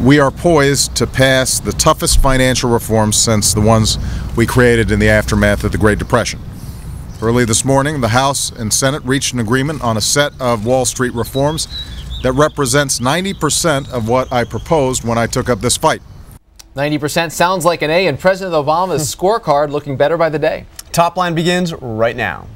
We are poised to pass the toughest financial reforms since the ones we created in the aftermath of the Great Depression. Early this morning, the House and Senate reached an agreement on a set of Wall Street reforms that represents 90% of what I proposed when I took up this fight. 90% sounds like an A in President Obama's scorecard, looking better by the day. Top Line begins right now.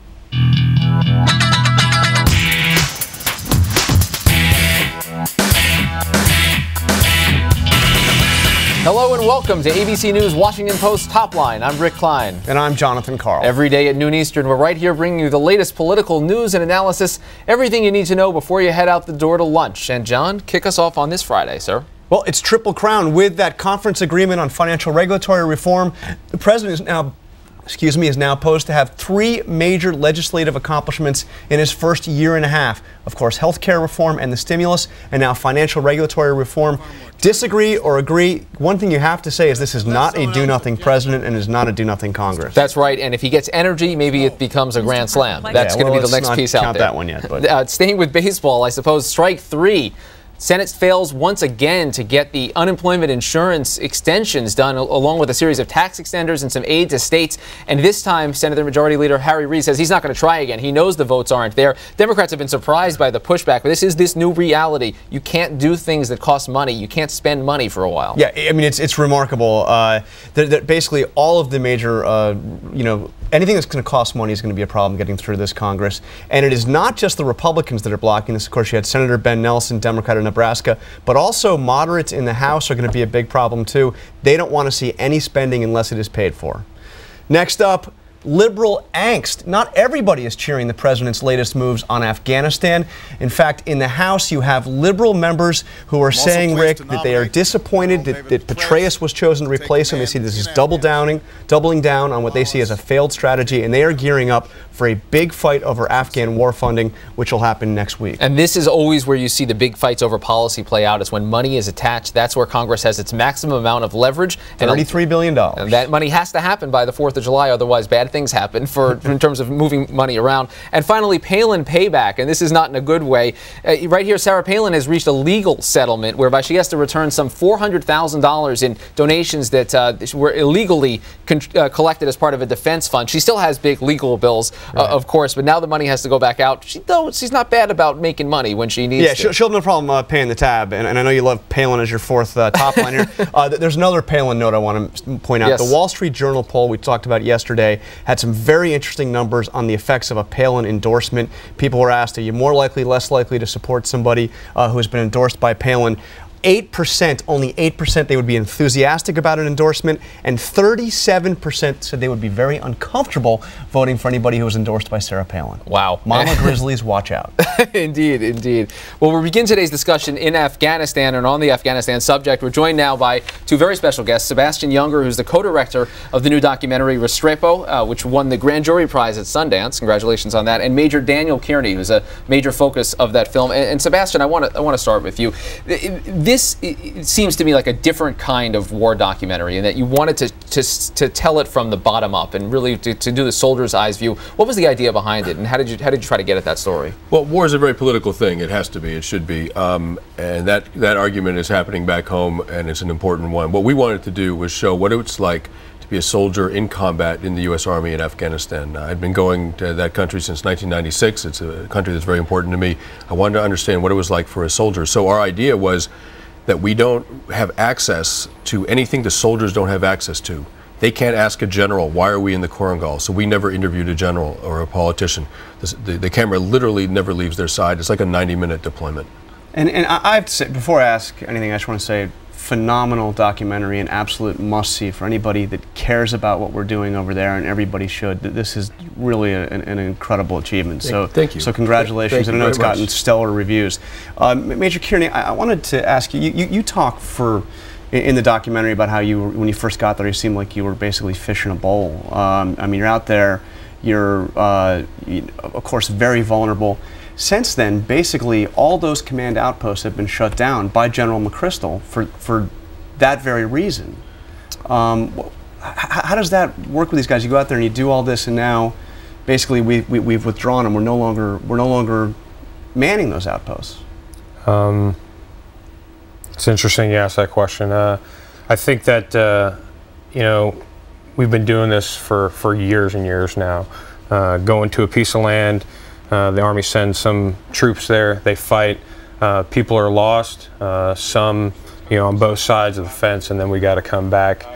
Hello and welcome to ABC News Washington Post Top Line. I'm Rick Klein. And I'm Jonathan Karl. Every day at noon Eastern, we're right here bringing you the latest political news and analysis, everything you need to know before you head out the door to lunch. And John, kick us off on this Friday, sir. Well, it's Triple Crown. With that conference agreement on financial regulatory reform, the president is now poised to have three major legislative accomplishments in his first year and a half. Of course, health care reform and the stimulus, and now financial regulatory reform. Disagree or agree, one thing you have to say is this is not a do-nothing president and is not a do-nothing Congress. That's right, and if he gets energy, maybe it becomes a grand slam. That's going to be the next piece out there. That one yet, but. Staying with baseball, I suppose, strike three. Senate fails once again to get the unemployment insurance extensions done, along with a series of tax extenders and some aid to states. And this time, Senator Majority Leader Harry Reid says he's not going to try again. He knows the votes aren't there. Democrats have been surprised by the pushback, but this is this new reality. You can't do things that cost money. You can't spend money for a while. Yeah, I mean, it's remarkable that basically all of the major, anything that's going to cost money is going to be a problem getting through this Congress. And it is not just the Republicans that are blocking this. Of course, you had Senator Ben Nelson, Democrat of Nebraska, but also moderates in the House are going to be a big problem too. They don't want to see any spending unless it is paid for. Next up, liberal angst. Not everybody is cheering the president's latest moves on Afghanistan. In fact, in the House, you have liberal members who are saying, Rick, that they are disappointed that Petraeus was chosen to replace him. They see this as doubling down on what they see as a failed strategy, and they are gearing up for a big fight over Afghan war funding, which will happen next week. And this is always where you see the big fights over policy play out. It's when money is attached. That's where Congress has its maximum amount of leverage. $33 billion. And that money has to happen by the 4th of July, otherwise bad things happen in terms of moving money around. And finally, Palin payback, and this is not in a good way. Right here, Sarah Palin has reached a legal settlement whereby she has to return some $400,000 in donations that were illegally collected as part of a defense fund. She still has big legal bills, of course, but now the money has to go back out. She's not bad about making money when she needs to. Yeah, she'll have no problem paying the tab, and I know you love Palin as your fourth top liner. There's another Palin note I want to point out. Yes. The Wall Street Journal poll we talked about yesterday had some very interesting numbers on the effects of a Palin endorsement. People were asked, are you more likely, less likely to support somebody who has been endorsed by Palin? 8%, only 8% they would be enthusiastic about an endorsement, and 37% said they would be very uncomfortable voting for anybody who was endorsed by Sarah Palin. Wow. Mama Grizzlies, watch out. Indeed, indeed. Well, we begin today's discussion in Afghanistan, and on the Afghanistan subject, we're joined now by two very special guests. Sebastian Junger, who's the co-director of the new documentary Restrepo, which won the Grand Jury Prize at Sundance. Congratulations on that. And Major Daniel Kearney, who's a major focus of that film. And Sebastian, I want to start with you. This seems to me like a different kind of war documentary, in that you wanted to tell it from the bottom up and really to do the soldier's eyes view. What was the idea behind it, and how did you try to get at that story? Well, war is a very political thing. It has to be. It should be. And that argument is happening back home, and it's an important one. What we wanted to do was show what it's like to be a soldier in combat in the U.S. Army in Afghanistan. I've been going to that country since 1996. It's a country that's very important to me. I wanted to understand what it was like for a soldier. So our idea was that we don't have access to anything the soldiers don't have access to. They can't ask a general, why are we in the Korangal? So we never interviewed a general or a politician. The camera literally never leaves their side. It's like a 90-minute deployment. And I have to say, before I ask anything, I just want to say, phenomenal documentary, an absolute must-see for anybody that cares about what we're doing over there, and everybody should. This is really an incredible achievement. Thank you. So congratulations. Thank I know it's gotten much. Stellar reviews. Major Kearney, I wanted to ask you, you talk in the documentary about how when you first got there, you seemed like you were basically fish in a bowl. I mean, you're out there, you're, of course, very vulnerable. Since then, basically, all those command outposts have been shut down by General McChrystal for that very reason. How does that work with these guys? You go out there and you do all this, and now, basically, we've withdrawn, and we're no longer manning those outposts. It's interesting you asked that question. I think that, you know, we've been doing this for years and years now. Going to a piece of land, the Army sends some troops there, they fight, people are lost, some, you know, on both sides of the fence, and then we got to come back,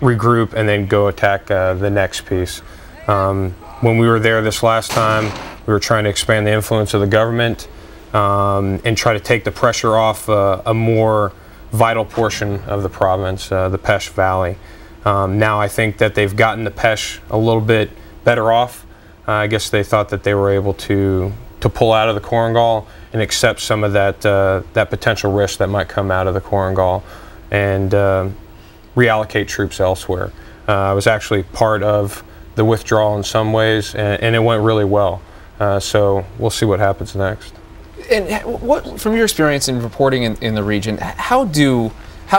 regroup, and then go attack the next piece. When we were there this last time, we were trying to expand the influence of the government and try to take the pressure off a more vital portion of the province, the Pesh Valley. Now I think that they've gotten the Pesh a little bit better off. I guess they thought that they were able to pull out of the Korengal and accept some of that that potential risk that might come out of the Korengal and reallocate troops elsewhere. I was actually part of the withdrawal in some ways, and it went really well. So we'll see what happens next. And what, from your experience in reporting in the region, how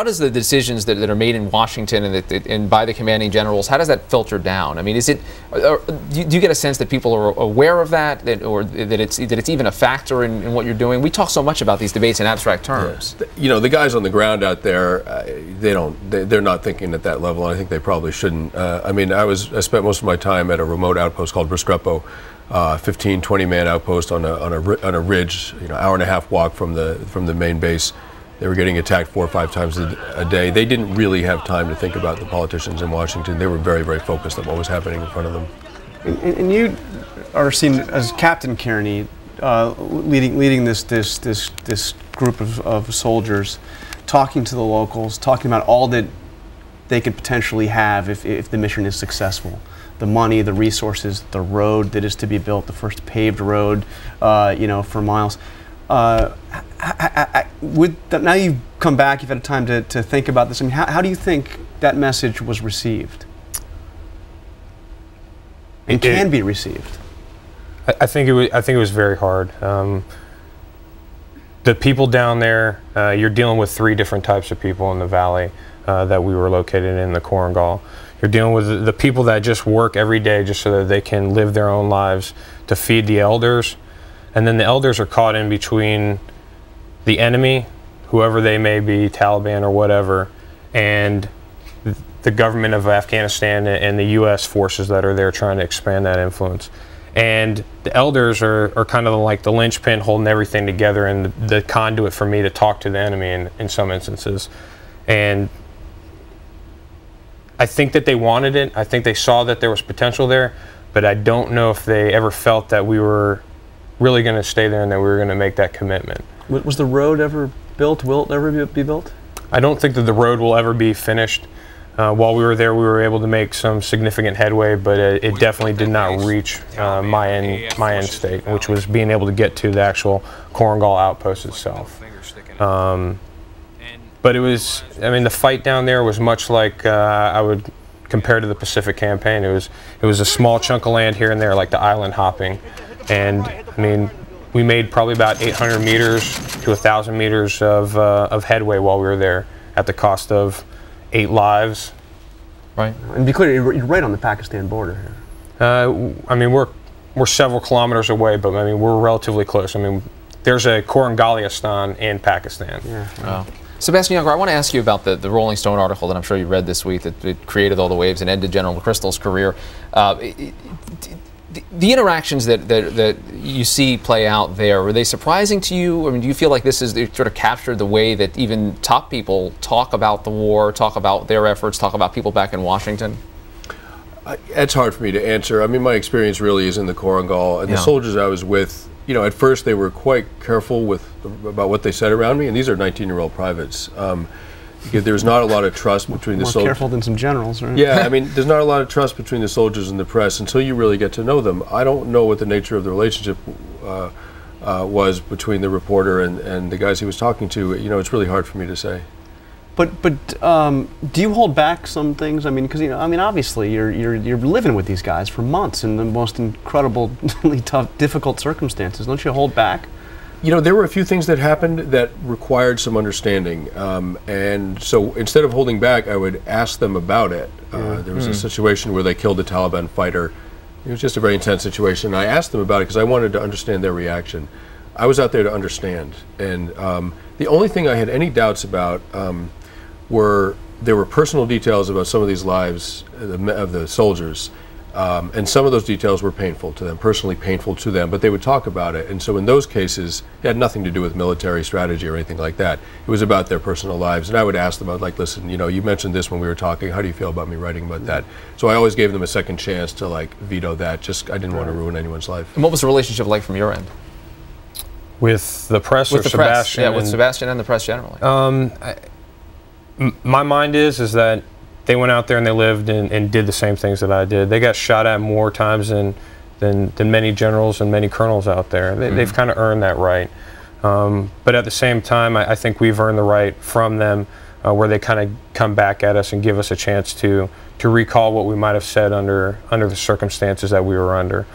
does the decisions that are made in Washington and by the commanding generals, how does that filter down? I mean, is it? Do you get a sense that people are aware of that, or that it's even a factor in what you're doing? We talk so much about these debates in abstract terms. Yeah. You know, the guys on the ground out there, they're not thinking at that level, and I think they probably shouldn't. I mean, I spent most of my time at a remote outpost called Restrepo, 15, 20-man outpost on a ridge, you know, hour-and-a-half walk from the main base. They were getting attacked 4 or 5 times a day. They didn't really have time to think about the politicians in Washington. They were very, very focused on what was happening in front of them. And you are seen as Captain Kearney, leading this group of soldiers, talking to the locals, talking about all that they could potentially have if the mission is successful. The money, the resources, the road that is to be built, the first paved road, you know, for miles. Now you've come back, you've had time to think about this. I mean, how do you think that message was received and can be received? I think it was very hard. The people down there, you're dealing with 3 different types of people in the valley that we were located in the Korengal. You're dealing with the people that just work every day just so that they can live their own lives to feed the elders. And then the elders are caught in between the enemy, whoever they may be, Taliban or whatever, and the government of Afghanistan and the U.S. forces that are there trying to expand that influence. And the elders are kind of like the linchpin holding everything together and the conduit for me to talk to the enemy in some instances. And I think that they wanted it. I think they saw that there was potential there, but I don't know if they ever felt that we were really going to stay there and that we were going to make that commitment. Was the road ever built? Will it ever be built? I don't think that the road will ever be finished. While we were there, we were able to make some significant headway, but it definitely did not reach my end state, which was being able to get to the actual Korengal outpost itself. But it was, I mean, the fight down there was much like I would compare to the Pacific Campaign. It was a small chunk of land here and there, like the island hopping. And I mean, we made probably about 800 meters to 1,000 meters of headway while we were there, at the cost of 8 lives. Right. And be clear, you're right on the Pakistan border here. I mean, we're several kilometers away, but I mean, we're relatively close. I mean, there's a Korengal in Pakistan. Yeah. Wow. Sebastian Younger, I want to ask you about the Rolling Stone article that I'm sure you read this week that it created all the waves and ended General McChrystal's career. The interactions that you see play out there, were they surprising to you? I mean, do you feel like this is sort of captured the way that even top people talk about the war, talk about their efforts, talk about people back in Washington? It's hard for me to answer. I mean, my experience really is in the Korengal, and the soldiers I was with, you know, at first they were quite careful about what they said around me, and these are 19-year-old privates. There's not a lot of trust between the soldiers. More careful than some generals, right? Yeah, I mean, there's not a lot of trust between the soldiers and the press until you really get to know them. I don't know what the nature of the relationship was between the reporter and the guys he was talking to. You know, it's really hard for me to say. But do you hold back some things? I mean, because, you know, I mean, obviously you're living with these guys for months in the most incredibly tough, difficult circumstances. Don't you hold back? You know, there were a few things that happened that required some understanding, and so instead of holding back, I would ask them about it. There was a situation where they killed a Taliban fighter. It was just a very intense situation. I asked them about it because I wanted to understand their reaction. I was out there to understand. And the only thing I had any doubts about there were personal details about some of these lives of the soldiers. And some of those details were painful to them, personally painful to them, but they would talk about it. And so in those cases, it had nothing to do with military strategy or anything like that. It was about their personal lives. And I would ask them, I was like, listen, you know, you mentioned this when we were talking. How do you feel about me writing about that? So I always gave them a second chance to like veto that. Just, I didn't want to ruin anyone's life. And what was the relationship like from your end? With the press With or the Sebastian? press, yeah, with Sebastian and the press generally. My mind is that they went out there and they lived and did the same things that I did. They got shot at more times than many generals and many colonels out there. They've kind of earned that right. But at the same time, I think we've earned the right from them where they kind of come back at us and give us a chance to recall what we might have said under the circumstances that we were under.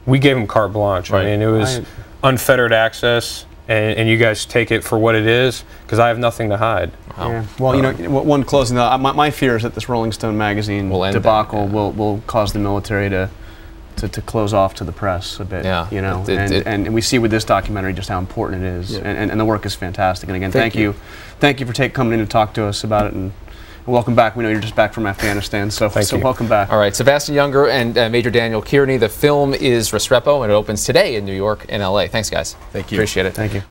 We gave them carte blanche. Right. I mean, it was unfettered access. And you guys take it for what it is, because I have nothing to hide. Wow. Yeah. Well, you know, one closing thought. My fear is that this Rolling Stone magazine debacle will cause the military to close off to the press a bit. Yeah. You know, and we see with this documentary just how important it is, and the work is fantastic. And again, thank you for coming in to talk to us about it, and welcome back. We know you're just back from Afghanistan, so welcome back. All right, Sebastian Younger and Major Daniel Kearney. The film is Restrepo, and it opens today in New York and LA. Thanks, guys. Thank you. Appreciate it. Thank you.